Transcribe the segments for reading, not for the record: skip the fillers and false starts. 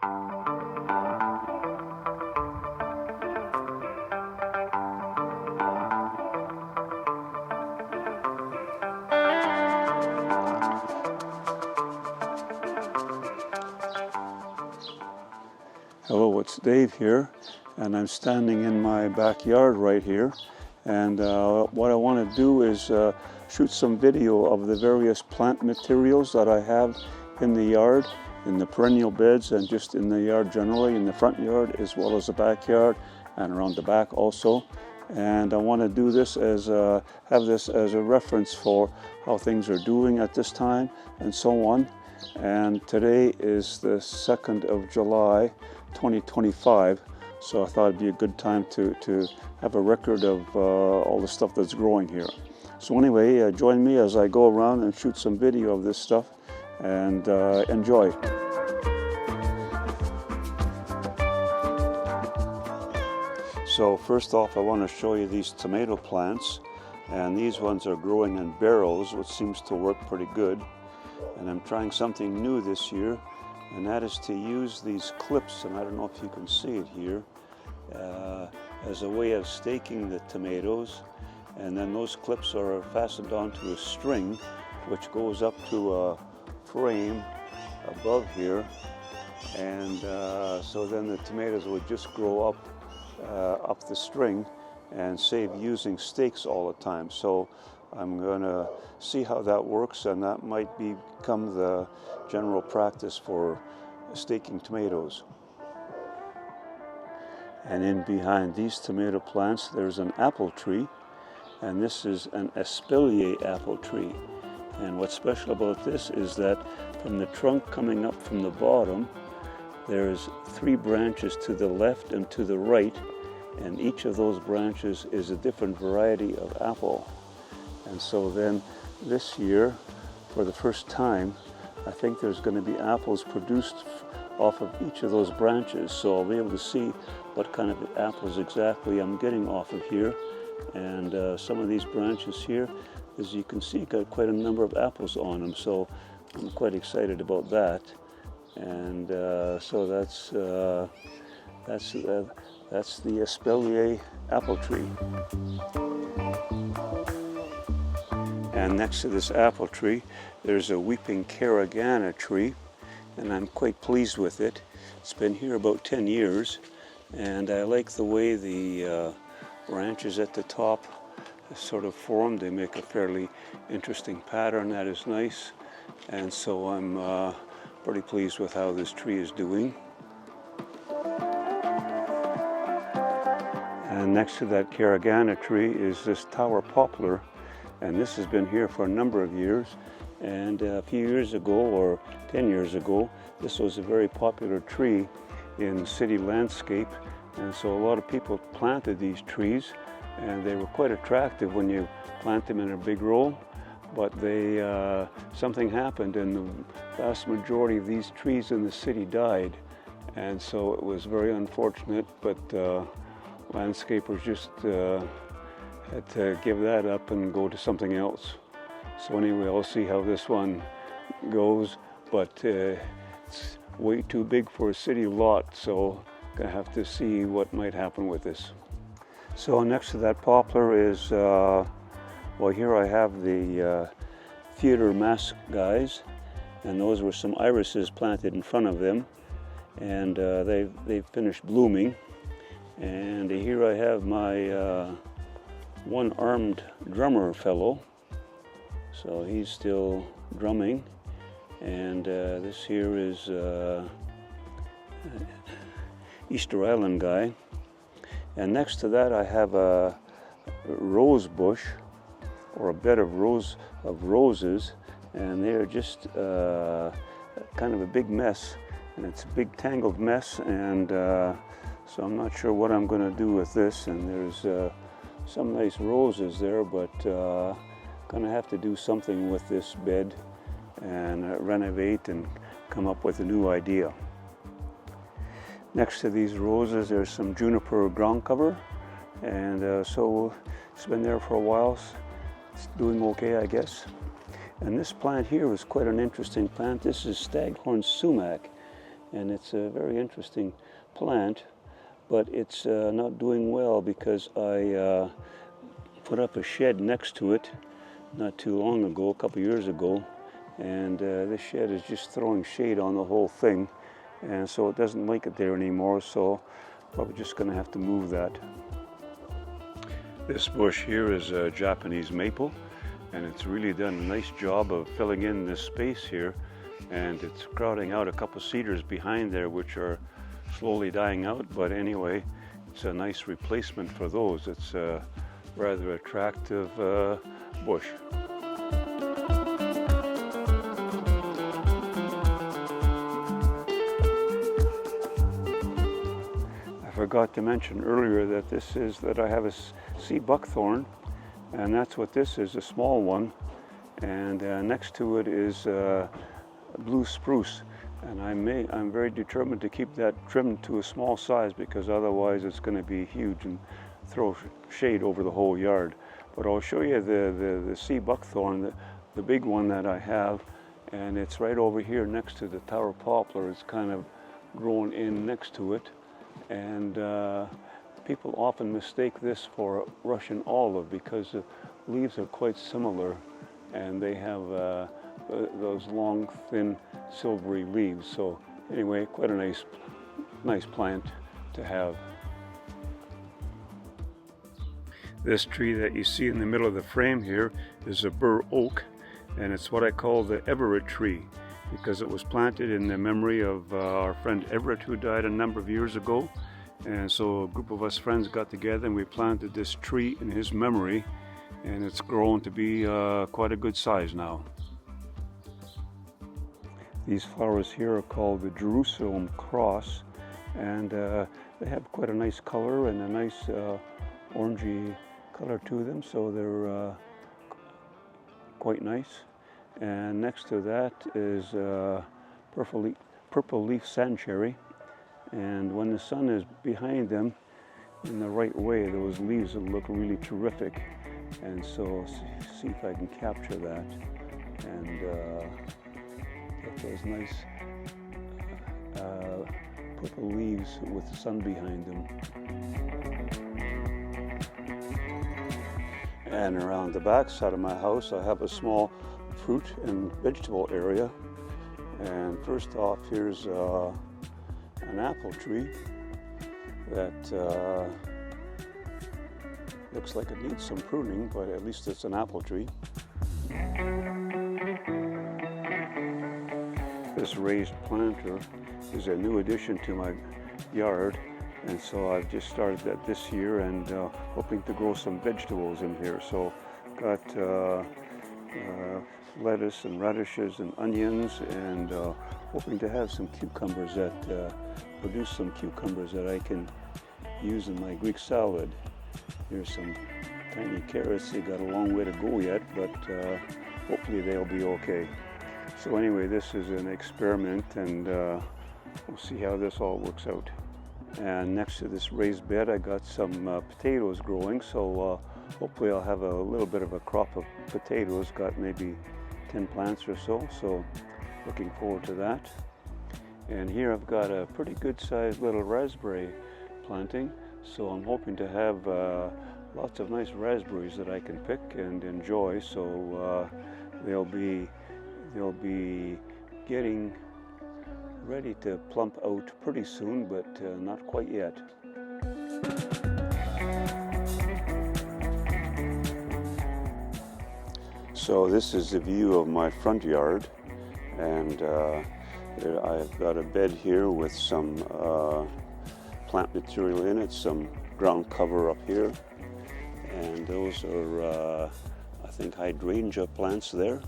Hello, it's Dave here, and I'm standing in my backyard right here. And what I want to do is shoot some video of the various plant materials that I have in the yard, in the perennial beds, and just in the yard generally, in the front yard as well as the backyard, and around the back also. And I want to do this as have this as a reference for how things are doing at this time and so on. And today is the 2nd of July 2025, so I thought it'd be a good time to have a record of all the stuff that's growing here. So anyway, join me as I go around and shoot some video of this stuff, and enjoy. So first off, I want to show you these tomato plants, and these ones are growing in barrels, which seems to work pretty good. And I'm trying something new this year, and that is to use these clips, and I don't know if you can see it here, as a way of staking the tomatoes. And then those clips are fastened onto a string which goes up to a frame above here, and so then the tomatoes would just grow up the string and save using stakes all the time. So I'm going to see how that works, and that might become the general practice for staking tomatoes. And in behind these tomato plants there's an apple tree, and this is an espalier apple tree. And what's special about this is that from the trunk coming up from the bottom, there's 3 branches to the left and to the right, and each of those branches is a different variety of apple. And so then this year, for the first time, I think there's going to be apples produced off of each of those branches. So I'll be able to see what kind of apples exactly I'm getting off of here. And some of these branches here, as you can see, got quite a number of apples on them. So I'm quite excited about that. And so that's the espalier apple tree. And next to this apple tree, there's a weeping caragana tree, and I'm quite pleased with it. It's been here about 10 years, and I like the way the branches at the top sort of formed. They make a fairly interesting pattern that is nice, and so I'm pretty pleased with how this tree is doing. And next to that caragana tree is this tower poplar. And this has been here for a number of years. And a few years ago, or 10 years ago, this was a very popular tree in city landscape. And so a lot of people planted these trees, and they were quite attractive when you plant them in a big row. But something happened, and the vast majority of these trees in the city died. And so it was very unfortunate, but landscapers just had to give that up and go to something else. So anyway, I'll see how this one goes, but it's way too big for a city lot, so I'm gonna have to see what might happen with this. So next to that poplar is, well, here I have the theater mask guys, and those were some irises planted in front of them, and they've finished blooming. And here I have my one-armed drummer fellow, so he's still drumming. And this here is Easter Island guy. And next to that I have a rose bush, or a bed of roses, and they're just kind of a big mess, and it's a big tangled mess, and so I'm not sure what I'm going to do with this. And there's some nice roses there, but gonna have to do something with this bed and renovate and come up with a new idea. Next to these roses there's some juniper ground cover, and so it's been there for a while. It's doing okay, I guess. And this plant here is quite an interesting plant. This is staghorn sumac, and it's a very interesting plant, but it's not doing well because I put up a shed next to it not too long ago, a couple years ago, and this shed is just throwing shade on the whole thing, and so it doesn't like it there anymore, so probably just going to have to move that. This bush here is a Japanese maple, and it's really done a nice job of filling in this space here, and it's crowding out a couple cedars behind there which are slowly dying out, but anyway, it's a nice replacement for those. It's a rather attractive bush. I forgot to mention earlier that I have a sea buckthorn, and that's what this is, a small one, and next to it is blue spruce, and I'm very determined to keep that trimmed to a small size because otherwise it's going to be huge and throw shade over the whole yard. But I'll show you the sea buckthorn, the big one that I have, and it's right over here next to the tower poplar. It's kind of grown in next to it, and people often mistake this for Russian olive because the leaves are quite similar, and they have those long, thin, silvery leaves. So anyway, quite a nice plant to have. This tree that you see in the middle of the frame here is a bur oak, and it's what I call the Everett tree because it was planted in the memory of our friend Everett, who died a number of years ago. And so a group of us friends got together and we planted this tree in his memory, and it's grown to be quite a good size now. These flowers here are called the Jerusalem cross, and they have quite a nice color and a nice orangey color to them, so they're quite nice. And next to that is purple leaf sand cherry, and when the sun is behind them in the right way, those leaves will look really terrific. And so see if I can capture that and get those nice purple leaves with the sun behind them. And around the back side of my house, I have a small fruit and vegetable area. And first off, here's an apple tree that looks like it needs some pruning, but at least it's an apple tree. This raised planter is a new addition to my yard, and so I've just started that this year, and hoping to grow some vegetables in here. So got lettuce and radishes and onions, and hoping to have some cucumbers that produce some cucumbers that I can use in my Greek salad. Here's some tiny carrots. They got a long way to go yet, but hopefully they'll be okay. So anyway, this is an experiment, and we'll see how this all works out. And next to this raised bed, I got some potatoes growing, so hopefully I'll have a little bit of a crop of potatoes. Got maybe 10 plants or so, so looking forward to that. And here I've got a pretty good sized little raspberry planting, so I'm hoping to have lots of nice raspberries that I can pick and enjoy. So they'll be getting ready to plump out pretty soon, but not quite yet. So this is the view of my front yard, and I've got a bed here with some plant material in it, some ground cover up here, and those are I think hydrangea plants there.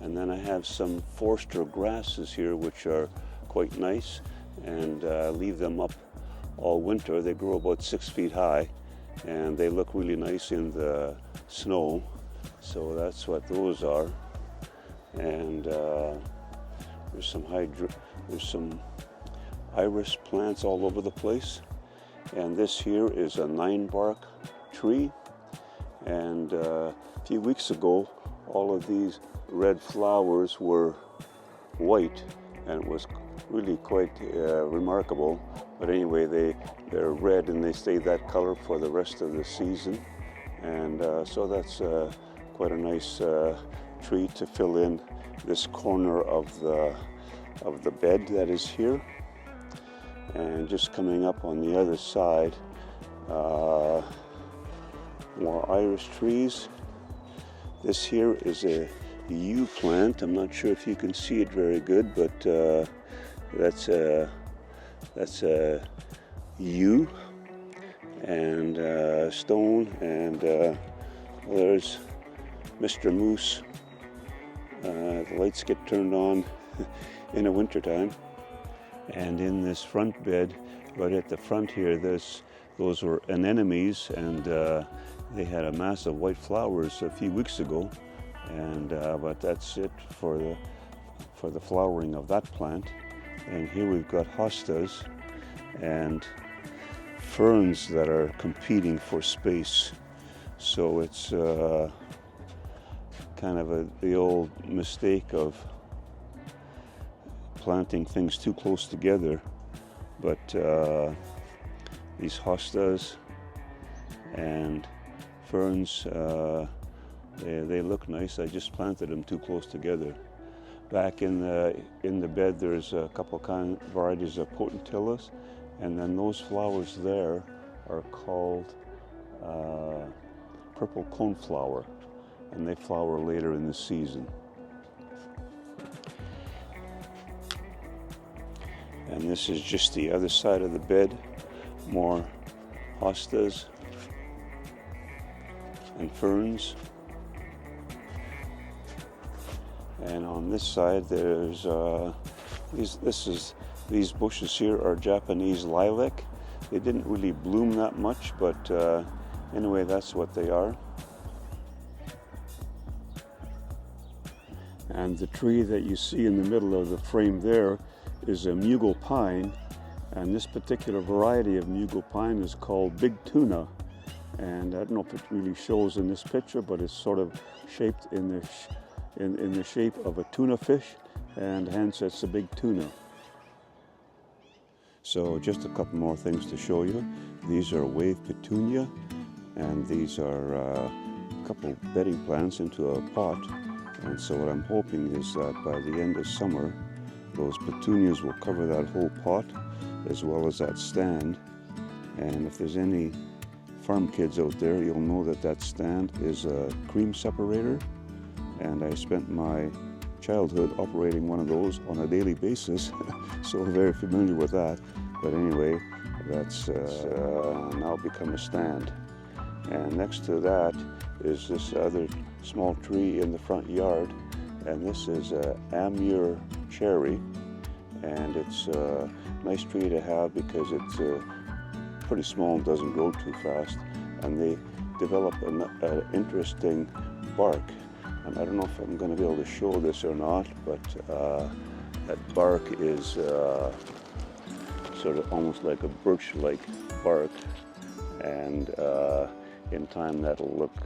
And then I have some Forster grasses here, which are quite nice, and leave them up all winter. They grow about 6 feet high, and they look really nice in the snow. So that's what those are. And there's some iris plants all over the place. And this here is a 9-bark tree. And a few weeks ago, all of these red flowers were white, and it was really quite remarkable. But anyway, they're red and they stay that color for the rest of the season. And so that's quite a nice tree to fill in this corner of the bed that is here. And just coming up on the other side, more iris trees. This here is a yew plant. I'm not sure if you can see it very good, but that's a yew and stone, and there's Mr. Moose. The lights get turned on in the wintertime. And in this front bed, right at the front here, those were anemones, and they had a mass of white flowers a few weeks ago. And but that's it for the flowering of that plant. And here we've got hostas and ferns that are competing for space. So it's kind of the old mistake of planting things too close together. But these hostas and ferns, they look nice. I just planted them too close together. Back in the bed, there's a couple varieties of potentillas, and then those flowers there are called purple coneflower, and they flower later in the season. And this is just the other side of the bed, more hostas and ferns. And on this side, there's these bushes here are Japanese lilac. They didn't really bloom that much, but anyway, that's what they are. And the tree that you see in the middle of the frame there is a mughal pine, and this particular variety of mughal pine is called big tuna. And I don't know if it really shows in this picture, but it's sort of shaped in the shape of a tuna fish, and hence it's a big tuna. So just a couple more things to show you. These are wave petunia, and these are a couple bedding plants into a pot. And so what I'm hoping is that by the end of summer, those petunias will cover that whole pot as well as that stand. And if there's any farm kids out there, you'll know that that stand is a cream separator. And I spent my childhood operating one of those on a daily basis, so I'm very familiar with that. But anyway, that's now become a stand. And next to that is this other small tree in the front yard, and this is a Amur cherry, and it's a nice tree to have because it's pretty small and doesn't grow too fast, and they develop an interesting bark. And I don't know if I'm going to be able to show this or not, but that bark is sort of almost like a birch-like bark, and in time that'll look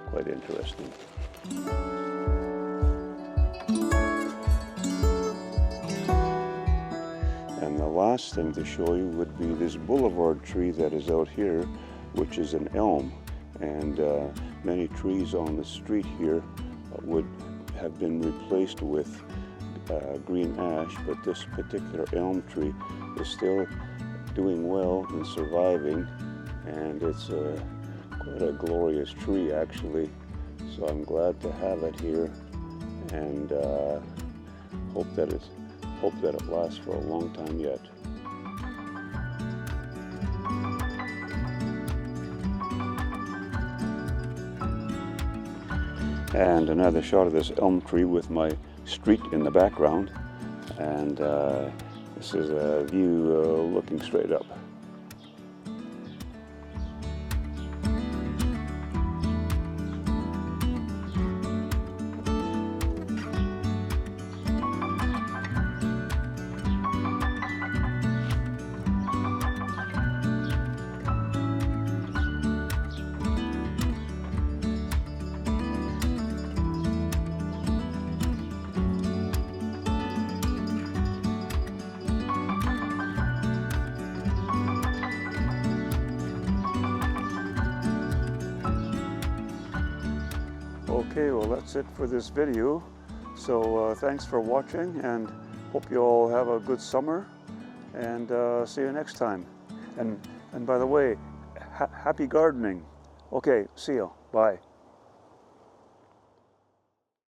quite interesting. And the last thing to show you would be this boulevard tree that is out here, which is an elm. And many trees on the street here would have been replaced with green ash, but this particular elm tree is still doing well and surviving, and it's quite a glorious tree actually. So I'm glad to have it here, and hope that it lasts for a long time yet. And another shot of this elm tree with my street in the background, and this is a view looking straight up. Okay, well that's it for this video. So thanks for watching, and hope you all have a good summer, and see you next time. And by the way, happy gardening. Okay, see you. Bye.